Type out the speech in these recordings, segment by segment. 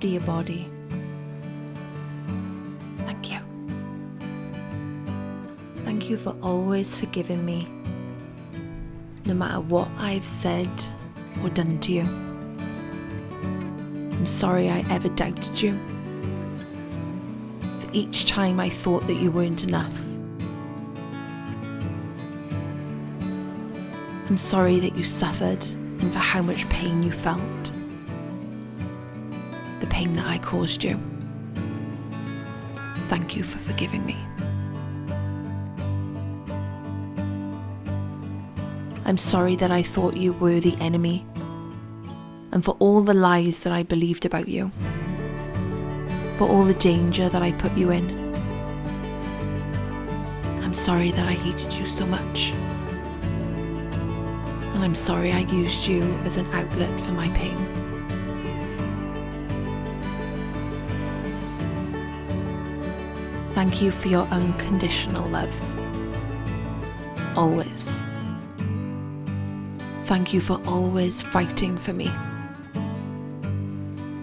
dear body. Thank you. Thank you for always forgiving me, no matter what I've said or done to you. I'm sorry I ever doubted you. For each time I thought that you weren't enough. I'm sorry that you suffered and for how much pain you felt. The pain that I caused you. Thank you for forgiving me. I'm sorry that I thought you were the enemy, and for all the lies that I believed about you, for all the danger that I put you in. I'm sorry that I hated you so much, and I'm sorry I used you as an outlet for my pain. Thank you for your unconditional love, always. Thank you for always fighting for me,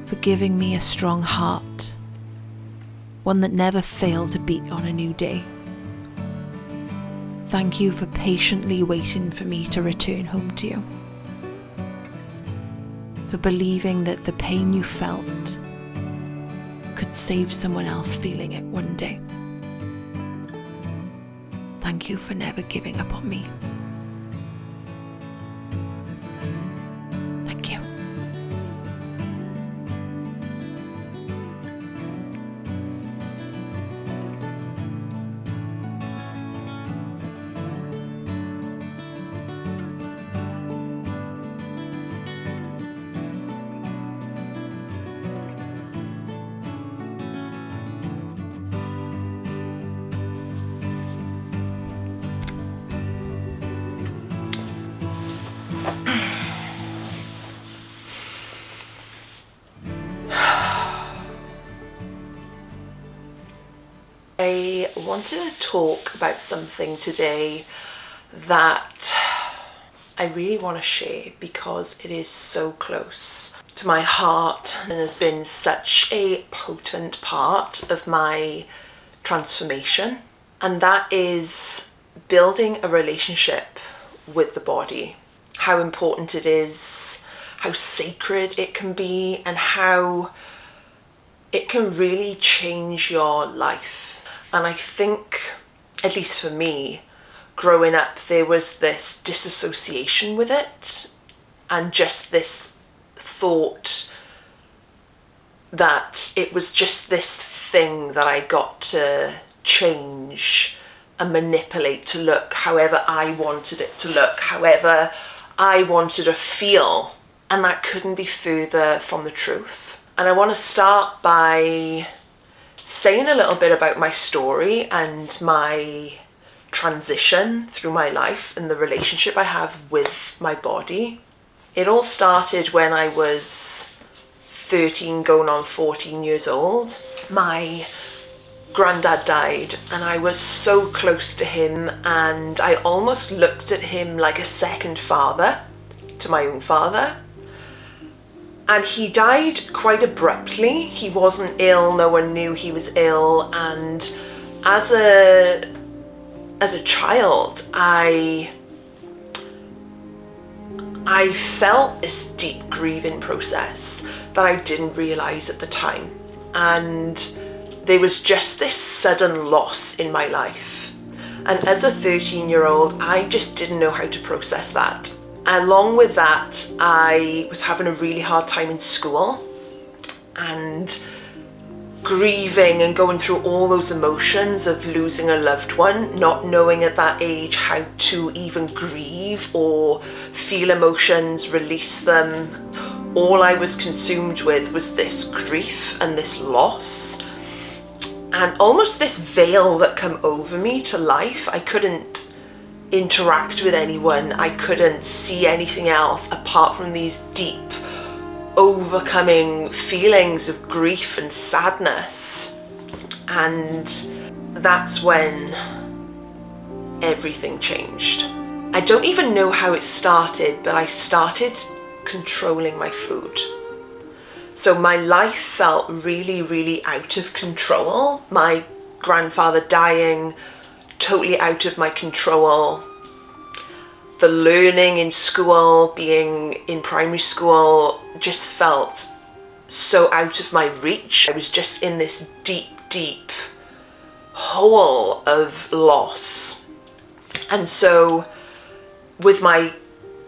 for giving me a strong heart, one that never failed to beat on a new day. Thank you for patiently waiting for me to return home to you, for believing that the pain you felt could save someone else feeling it one day. Thank you for never giving up on me. Thank you. I wanted to talk about something today that I really want to share because it is so close to my heart and has been such a potent part of my transformation, and that is building a relationship with the body. How important it is, how sacred it can be, and how it can really change your life. And I think, at least for me, growing up, there was this disassociation with it, and just this thought that it was just this thing that I got to change and manipulate to look however I wanted it to look, however I wanted to feel. And that couldn't be further from the truth. And I want to start by saying a little bit about my story and my transition through my life and the relationship I have with my body. It all started when I was 13 going on 14 years old. My granddad died and I was so close to him, and I almost looked at him like a second father to my own father. And he died quite abruptly. He wasn't ill, no one knew he was ill, and as a child, I felt this deep grieving process that I didn't realise at the time. And there was just this sudden loss in my life. And as a 13-year-old, I just didn't know how to process that. Along with that, I was having a really hard time in school and grieving and going through all those emotions of losing a loved one, not knowing at that age how to even grieve or feel emotions, release them. All I was consumed with was this grief and this loss, and almost this veil that came over me to life. I couldn't interact with anyone. I couldn't see anything else apart from these deep, overcoming feelings of grief and sadness. And that's when everything changed. I don't even know how it started, but I started controlling my food. So my life felt really, really out of control. My grandfather dying, totally out of my control. The learning in school, being in primary school, just felt so out of my reach. I was just in this deep, deep hole of loss. And so with my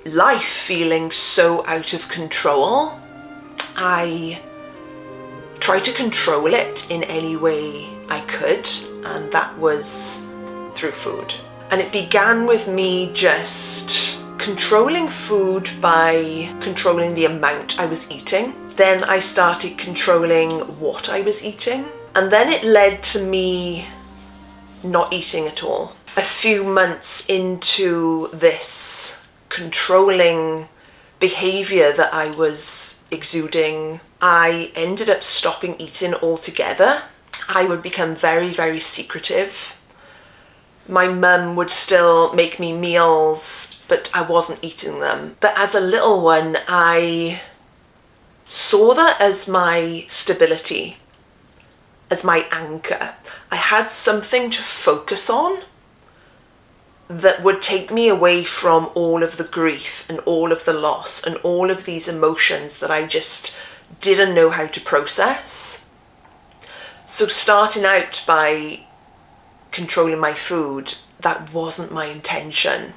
life feeling so out of control, I tried to control it in any way I could, and that was through food. And it began with me just controlling food by controlling the amount I was eating. Then I started controlling what I was eating. And then it led to me not eating at all. A few months into this controlling behavior that I was exuding, I ended up stopping eating altogether. I would become very, very secretive. My mum would still make me meals, but I wasn't eating them. But as a little one, I saw that as my stability, as my anchor. I had something to focus on that would take me away from all of the grief and all of the loss and all of these emotions that I just didn't know how to process. So starting out by controlling my food, that wasn't my intention.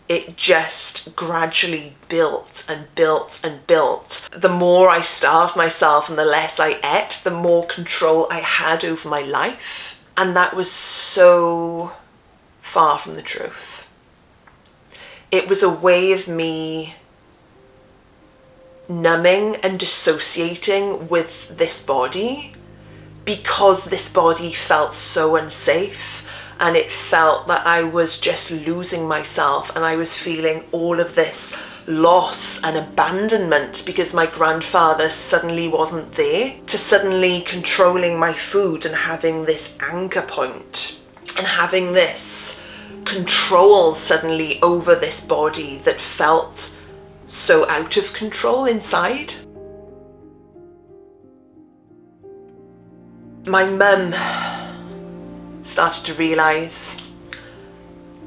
It just gradually built and built and built. The more I starved myself and the less I ate, the more control I had over my life. And that was so far from the truth. It was a way of me numbing and dissociating with this body, because this body felt so unsafe, and it felt that I was just losing myself, and I was feeling all of this loss and abandonment because my grandfather suddenly wasn't there. To suddenly controlling my food and having this anchor point and having this control suddenly over this body that felt so out of control inside. My mum started to realise.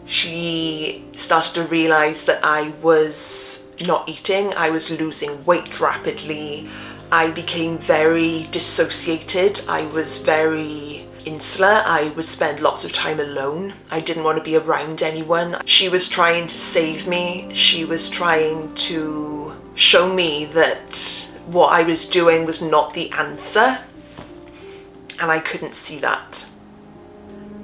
She started to realise that I was not eating, I was losing weight rapidly, I became very dissociated, I was very insular, I would spend lots of time alone, I didn't want to be around anyone. She was trying to save me, she was trying to show me that what I was doing was not the answer, and I couldn't see that.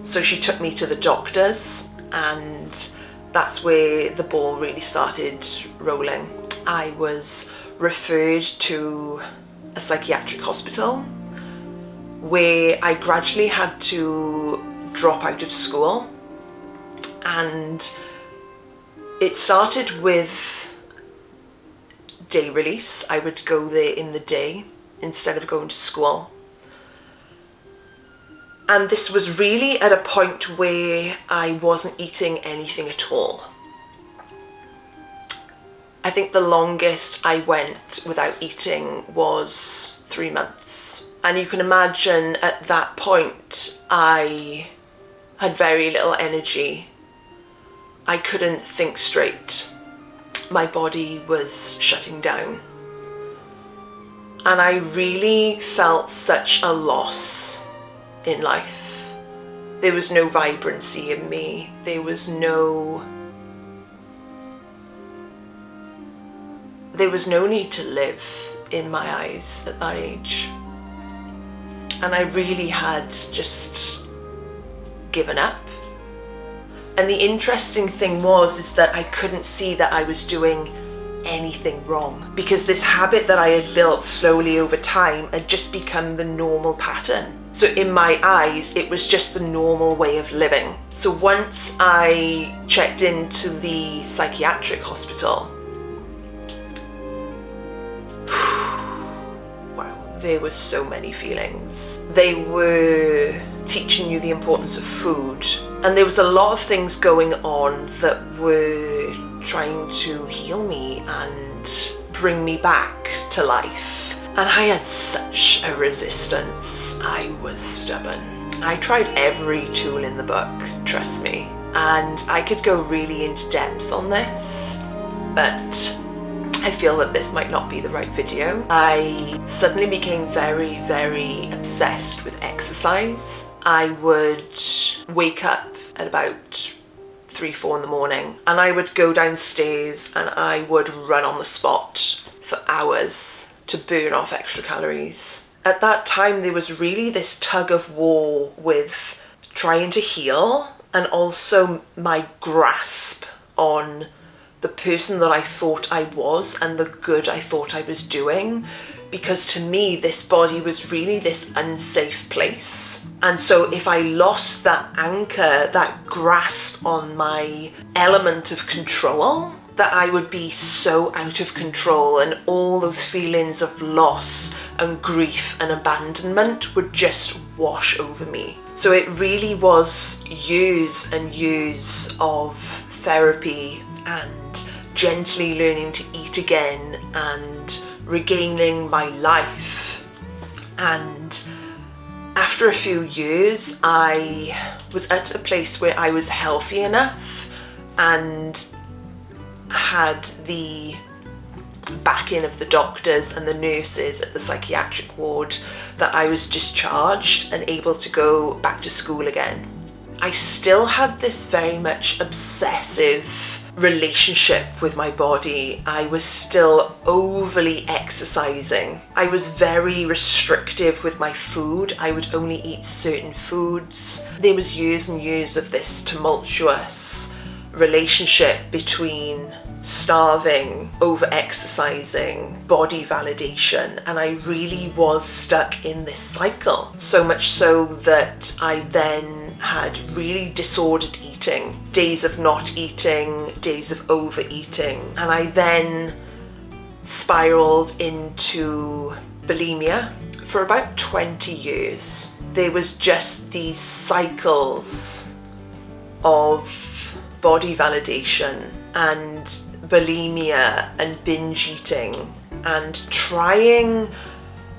So she took me to the doctors, and that's where the ball really started rolling. I was referred to a psychiatric hospital where I gradually had to drop out of school, and it started with day release. I would go there in the day instead of going to school. And this was really at a point where I wasn't eating anything at all. I think the longest I went without eating was 3 months. And you can imagine at that point, I had very little energy. I couldn't think straight. My body was shutting down. And I really felt such a loss in life. There was no vibrancy in me. There was no need to live in my eyes at that age. And I really had just given up. And the interesting thing is that I couldn't see that I was doing anything wrong, because this habit that I had built slowly over time had just become the normal pattern. So in my eyes, it was just the normal way of living. So once I checked into the psychiatric hospital, wow, there were so many feelings. They were teaching you the importance of food, and there was a lot of things going on that were trying to heal me and bring me back to life. And I had such a resistance. I was stubborn. I tried every tool in the book, trust me, and I could go really into depth on this, but I feel that this might not be the right video. I suddenly became very, very obsessed with exercise. I would wake up at about 3-4 in the morning and I would go downstairs and I would run on the spot for hours to burn off extra calories. At that time, there was really this tug of war with trying to heal and also my grasp on the person that I thought I was and the good I thought I was doing, because to me this body was really this unsafe place. And so if I lost that anchor, that grasp on my element of control, that I would be so out of control and all those feelings of loss and grief and abandonment would just wash over me. So it really was years and years of therapy and gently learning to eat again and regaining my life. And after a few years, I was at a place where I was healthy enough and had the backing of the doctors and the nurses at the psychiatric ward that I was discharged and able to go back to school again. I still had this very much obsessive relationship with my body. I was still overly exercising. I was very restrictive with my food. I would only eat certain foods. There was years and years of this tumultuous relationship between starving, over-exercising, body validation, and I really was stuck in this cycle. So much so that I then had really disordered eating, days of not eating, days of overeating, and I then spiraled into bulimia for about 20 years. There was just these cycles of body validation and bulimia and binge eating and trying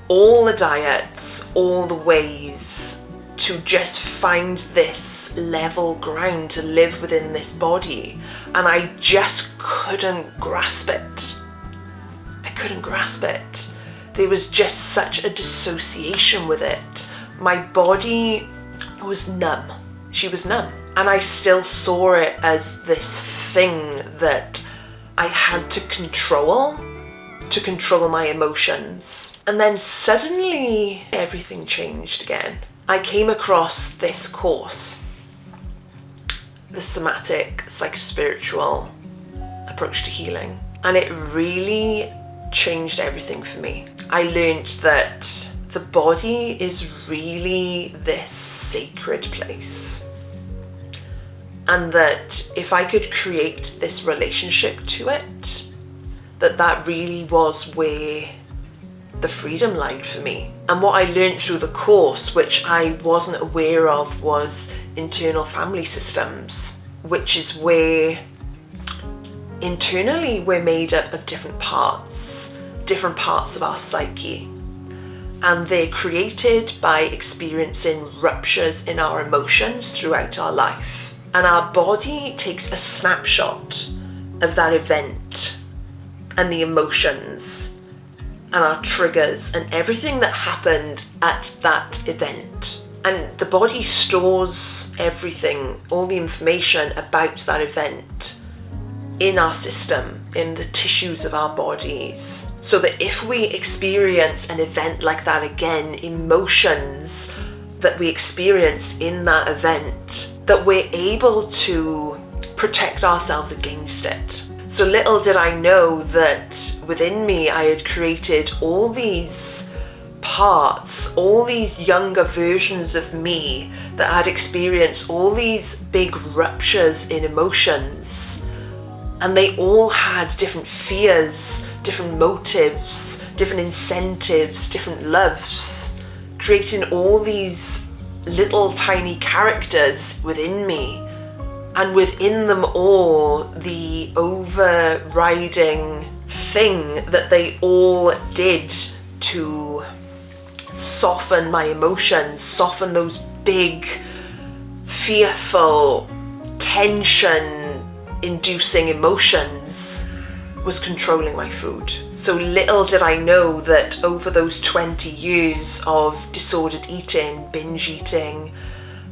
all the diets, all the ways to just find this level ground to live within this body, and I just couldn't grasp it. I couldn't grasp it. There was just such a dissociation with it. My body was numb. She was numb. And I still saw it as this thing that I had to control my emotions. And then suddenly everything changed again. I came across this course, the Somatic Psycho-Spiritual Approach to Healing, and it really changed everything for me. I learned that the body is really this sacred place. And that if I could create this relationship to it, that really was where the freedom lied for me. And what I learned through the course, which I wasn't aware of, was internal family systems, which is where internally we're made up of different parts of our psyche. And they're created by experiencing ruptures in our emotions throughout our life. And our body takes a snapshot of that event and the emotions and our triggers and everything that happened at that event. And the body stores everything, all the information about that event in our system, in the tissues of our bodies. So that if we experience an event like that again, emotions that we experience in that event, that we're able to protect ourselves against it. So little did I know that within me I had created all these parts, all these younger versions of me that had experienced all these big ruptures in emotions. And they all had different fears, different motives, different incentives, different loves, creating all these little tiny characters within me, and within them all the overriding thing that they all did to soften my emotions, soften those big, fearful, tension-inducing emotions, was controlling my food. So little did I know that over those 20 years of disordered eating, binge eating,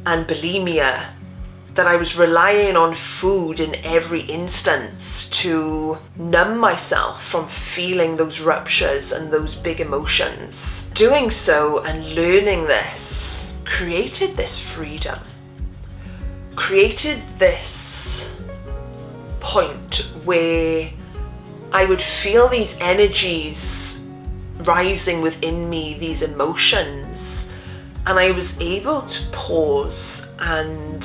and bulimia, that I was relying on food in every instance to numb myself from feeling those ruptures and those big emotions. Doing so and learning this created this freedom, created this point where I would feel these energies rising within me, these emotions, and I was able to pause and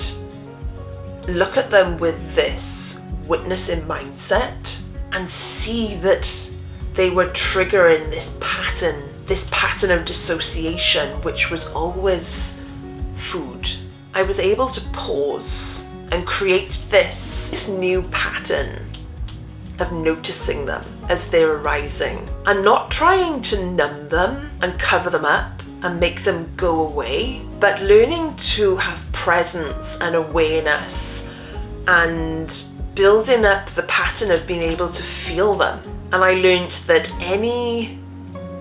look at them with this witnessing mindset and see that they were triggering this pattern of dissociation, which was always food. I was able to pause and create this new pattern of noticing them as they're arising and not trying to numb them and cover them up and make them go away, but learning to have presence and awareness and building up the pattern of being able to feel them. And I learned that any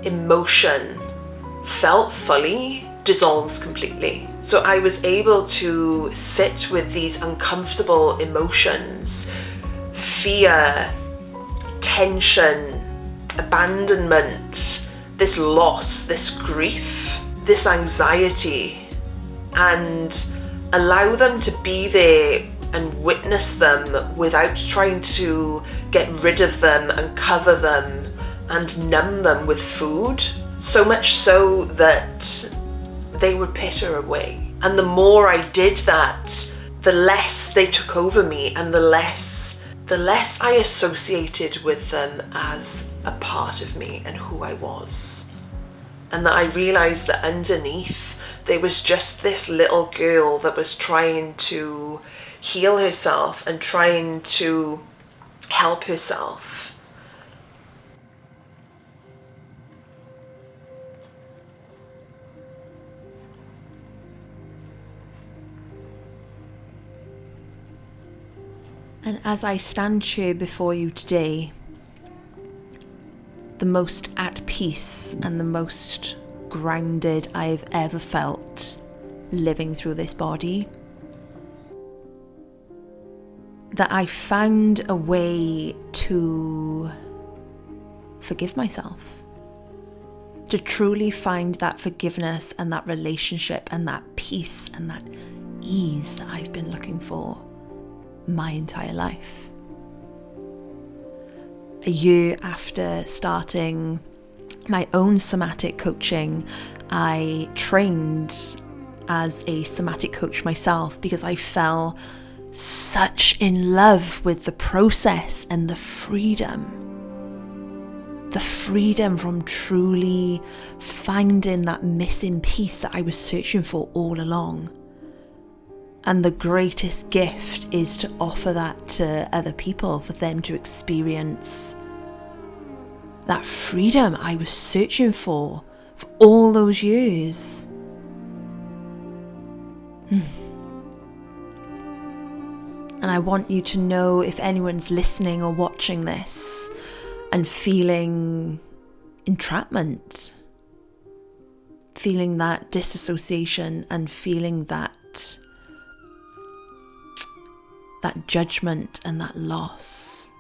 emotion felt fully dissolves completely. So I was able to sit with these uncomfortable emotions, fear, tension, abandonment, this loss, this grief, this anxiety, and allow them to be there and witness them without trying to get rid of them and cover them and numb them with food. So much so that they would pitter away. And the more I did that, the less they took over me and the less I associated with them as a part of me and who I was. And that I realized that underneath there was just this little girl that was trying to heal herself and trying to help herself. And as I stand here before you today, the most at peace and the most grounded I've ever felt living through this body, that I found a way to forgive myself, to truly find that forgiveness and that relationship and that peace and that ease that I've been looking for my entire life. A year after starting my own somatic coaching, I trained as a somatic coach myself because I fell such in love with the process and the freedom from truly finding that missing piece that I was searching for all along. And the greatest gift is to offer that to other people, for them to experience that freedom I was searching for all those years. And I want you to know, if anyone's listening or watching this and feeling entrapment, feeling that disassociation and feeling that judgment and that loss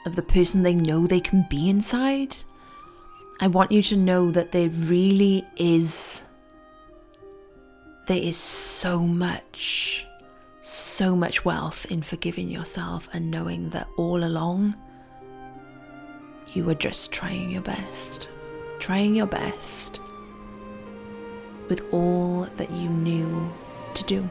of the person they know they can be inside, I want you to know that there is so much wealth in forgiving yourself and knowing that all along you were just trying your best with all that you knew to do.